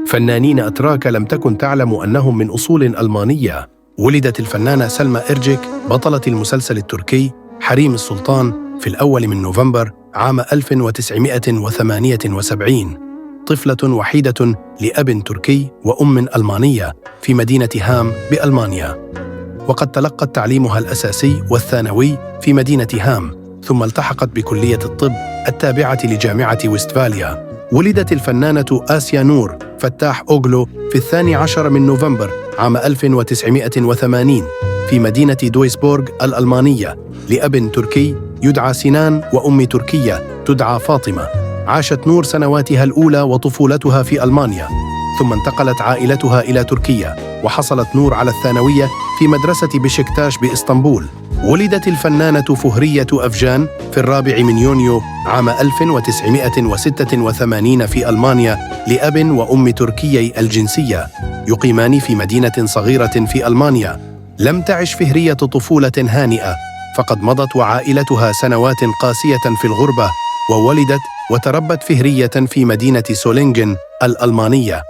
فنانين أتراك لم تكن تعلم أنهم من أصول ألمانية. ولدت الفنانة سلمى إرجيك بطلة المسلسل التركي حريم السلطان في الأول من نوفمبر عام 1978، طفلة وحيدة لأب تركي وأم ألمانية في مدينة هام بألمانيا. وقد تلقت تعليمها الأساسي والثانوي في مدينة هام، ثم التحقت بكلية الطب التابعة لجامعة ويستفاليا. ولدت الفنانة آسيا نور فتاح أوغلو في 12 من نوفمبر عام 1980 في مدينة دويسبورغ الألمانية لأب تركي يدعى سنان وأم تركية تدعى فاطمة. عاشت نور سنواتها الأولى وطفولتها في ألمانيا، ثم انتقلت عائلتها إلى تركيا، وحصلت نور على الثانوية في مدرسة بشكتاش بإسطنبول. ولدت الفنانة فهرية أفجان في 4 من يونيو عام 1986 في ألمانيا لأب وأم تركيي الجنسية يقيمان في مدينة صغيرة في ألمانيا. لم تعش فهرية طفولة هانئة، فقد مضت وعائلتها سنوات قاسية في الغربة، وولدت وتربت فهرية في مدينة سولينجن الألمانية.